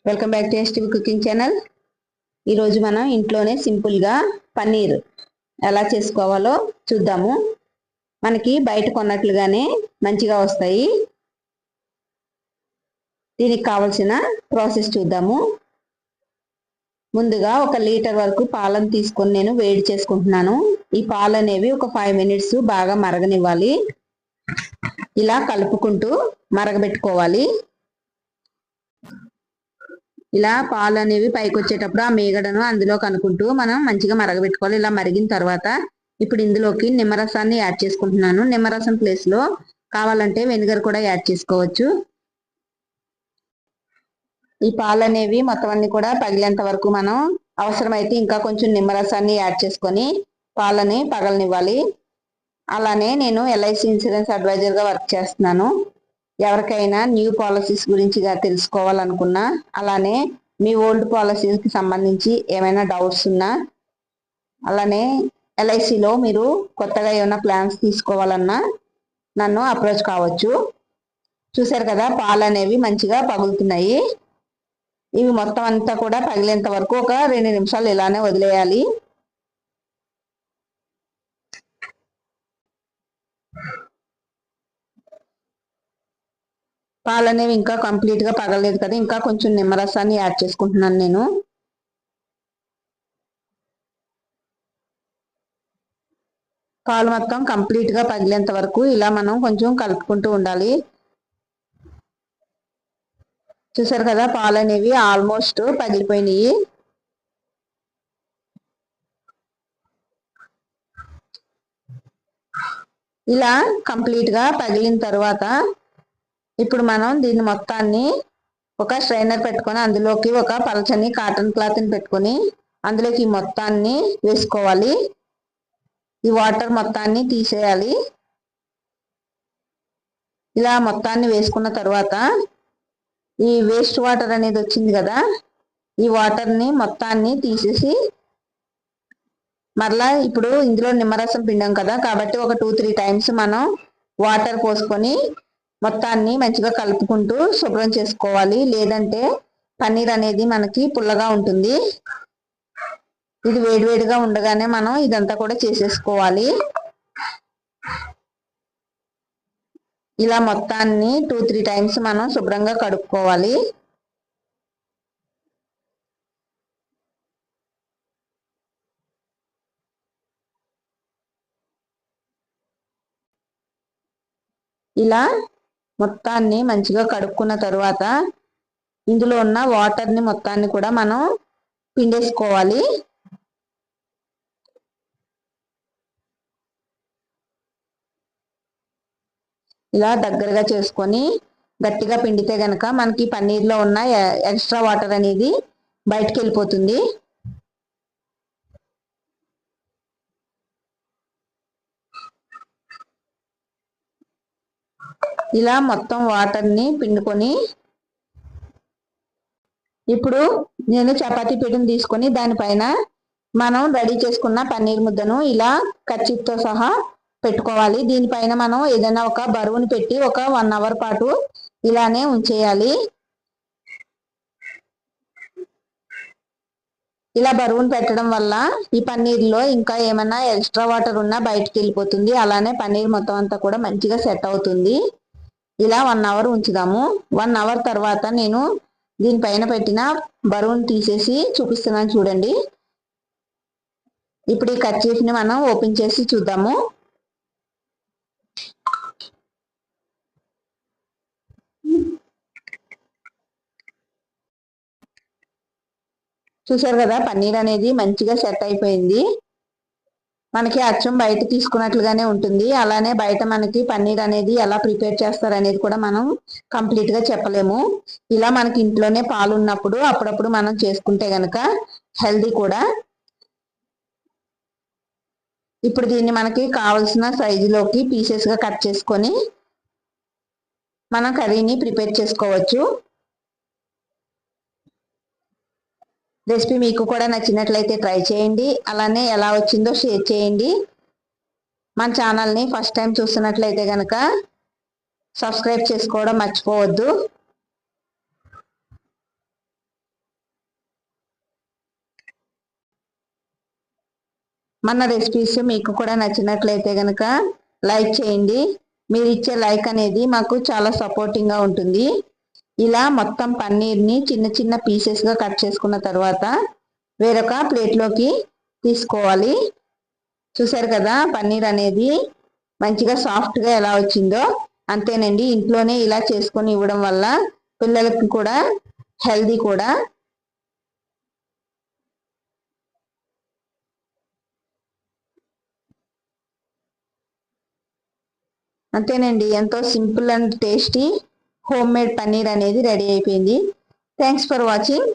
Welcome back to tasty cooking channel. ఈరోజు మనం ఇంట్లోనే సింపుల్గా పన్నీర్ ఎలా చేసుకోవాలో చూద్దాము. మనకి బయట కొన్నట్లుగానే మంచిగా వస్తాయి. దీనికి కావలసిన ప్రాసెస్ చూద్దాము. ముందుగా 1 లీటర్ వరకు పాలను తీసుకొని నేను వేడి చేసుకుంటున్నాను. ఈ పాలు అనేవి ఒక 5 మినిట్స్ బాగా మరగనివ్వాలి. ఇలా కలుపుకుంటూ మరగబెట్టుకోవాలి. ఇలా పాలు అనేవి పైకి వచ్చేటప్పుడు ఆ మీగడను అందులో కనుక్కుంటూ మనం మంచిగా మరగబెట్టుకోవాలి. ఇలా మరిగిన తర్వాత ఇప్పుడు ఇందులోకి నిమ్మరసాన్ని యాడ్ చేసుకుంటున్నాను. నిమ్మరసం ప్లేస్ లో కావాలంటే వెనిగర్ కూడా యాడ్ చేసుకోవచ్చు. ఈ పాలు అనేవి మొత్తం అన్ని కూడా పగిలేంత వరకు మనం అవసరమైతే ఇంకా కొంచెం నిమ్మరసాన్ని యాడ్ చేసుకొని పాలని పగలనివ్వాలి. అలానే నేను ఎల్ఐసి ఇన్సూరెన్స్ అడ్వైజర్ గా వర్క్ చేస్తున్నాను. ఎవరికైనా న్యూ పాలసీస్ గురించి తెలుసుకోవాలనుకున్నా, అలానే మీ ఓల్డ్ పాలసీస్కి సంబంధించి ఏమైనా డౌట్స్ ఉన్నా, అలానే ఎల్ఐసిలో మీరు కొత్తగా ఏమైనా ప్లాన్స్ తీసుకోవాలన్నా నన్ను అప్రోచ్ కావచ్చు. చూసారు కదా, పాలు అనేవి మంచిగా పగులుతున్నాయి. ఇవి మొత్తం అంతా కూడా పగిలేంత వరకు ఒక 2 నిమిషాలు ఇలానే వదిలేయాలి. పాలు అనేవి ఇంకా కంప్లీట్ గా పగలలేదు కదా, ఇంకా కొంచెం నిమ్మరసాన్ని యాడ్ చేసుకుంటున్నాను నేను. పాలు మొత్తం కంప్లీట్ గా పగిలేంత వరకు ఇలా మనం కొంచెం కలుపుకుంటూ ఉండాలి. చూసారు కదా, పాలు అనేవి ఆల్మోస్ట్ పగిలిపోయినాయి. ఇలా కంప్లీట్ గా పగిలిన తర్వాత ఇప్పుడు మనం దీన్ని మొత్తాన్ని ఒక స్ట్రైనర్ పెట్టుకొని అందులోకి ఒక పలచని కాటన్ క్లాత్ ని పెట్టుకొని అందులోకి మొత్తాన్ని వేసుకోవాలి. ఈ వాటర్ మొత్తాన్ని తీసేయాలి. ఇలా మొత్తాన్ని వేసుకున్న తర్వాత ఈ వేస్ట్ వాటర్ అనేది వచ్చింది కదా, ఈ వాటర్ ని మొత్తాన్ని తీసేసి మరలా ఇప్పుడు ఇందులో నిమ్మరసం పిండాం కదా, కాబట్టి ఒక 2-3 టైమ్స్ మనం వాటర్ పోసుకొని మొత్తాన్ని మంచిగా కలుపుకుంటూ శుభ్రం చేసుకోవాలి. లేదంటే పన్నీర్ అనేది మనకి పుల్లగా ఉంటుంది. ఇది వేడివేడిగా ఉండగానే మనం ఇదంతా కూడా చేసేసుకోవాలి. ఇలా మొత్తాన్ని 2-3 టైమ్స్ మనం శుభ్రంగా కడుక్కోవాలి. ఇలా మొత్తాన్ని మంచిగా కడుక్కున్న తర్వాత ఇందులో ఉన్న వాటర్ని మొత్తాన్ని కూడా మనం పిండేసుకోవాలి. ఇలా దగ్గరగా చేసుకొని గట్టిగా పిండితే గనక మనకి పన్నీర్లో ఉన్న ఎక్స్ట్రా వాటర్ అనేది బయటికి వెళ్ళిపోతుంది. ఇలా మొత్తం వాటర్ని పిండుకొని ఇప్పుడు నేను చపాతీ పీటను తీసుకొని దానిపైన మనం రెడీ చేసుకున్న పన్నీర్ ముద్దను ఇలా కర్చీఫ్తో సహా పెట్టుకోవాలి. దీనిపైన మనం ఏదైనా ఒక బరువుని పెట్టి ఒక 1 అవర్ పాటు ఇలానే ఉంచేయాలి. ఇలా బరువును పెట్టడం వల్ల ఈ పన్నీర్లో ఇంకా ఏమైనా ఎక్స్ట్రా వాటర్ ఉన్నా బయటికి వెళ్ళిపోతుంది. అలానే పన్నీర్ మొత్తం అంతా కూడా మంచిగా సెట్ అవుతుంది. ఇలా 1 అవర్ ఉంచుదాము. 1 అవర్ తర్వాత నేను దీనిపైన పెట్టిన బరువును తీసేసి చూపిస్తున్నాను చూడండి. ఇప్పుడు ఈ కర్చీఫ్ని మనం ఓపెన్ చేసి చూద్దాము. చూసారు కదా, పన్నీర్ అనేది మంచిగా సెట్ అయిపోయింది. మనకి అచ్చం బయట తీసుకున్నట్లుగానే ఉంటుంది. అలానే బయట మనకి పన్నీర్ అనేది ఎలా ప్రిపేర్ చేస్తారు అనేది కూడా మనం కంప్లీట్ గా చెప్పలేము. ఇలా మనకి ఇంట్లోనే పాలు ఉన్నప్పుడు అప్పుడప్పుడు మనం చేసుకుంటే గనక హెల్దీ కూడా. ఇప్పుడు దీన్ని మనకి కావలసిన సైజులోకి పీసెస్ గా కట్ చేసుకొని మనం కర్రీని ప్రిపేర్ చేసుకోవచ్చు. రెసిపీ మీకు కూడా నచ్చినట్లయితే ట్రై చేయండి. అలానే ఎలా వచ్చిందో షేర్ చేయండి. మన ఛానల్ని ఫస్ట్ టైం చూస్తున్నట్లయితే కనుక సబ్స్క్రైబ్ చేసుకోవడం మర్చిపోవద్దు. మన రెసిపీస్ మీకు కూడా నచ్చినట్లయితే కనుక లైక్ చేయండి. మీరు ఇచ్చే లైక్ అనేది మాకు చాలా సపోర్టింగ్గా ఉంటుంది. ఇలా మొత్తం పన్నీర్ని చిన్న చిన్న పీసెస్గా కట్ చేసుకున్న తర్వాత వేరొక ప్లేట్లోకి తీసుకోవాలి. చూసారు కదా పన్నీర్ అనేది మంచిగా సాఫ్ట్గా ఎలా వచ్చిందో. అంతేనండి, ఇంట్లోనే ఇలా చేసుకొని ఇవ్వడం వల్ల పిల్లలకి కూడా హెల్దీ కూడా. అంతేనండి, ఎంతో simple and tasty home made paneer అనేది రెడీ అయిపోయింది. Thanks for watching.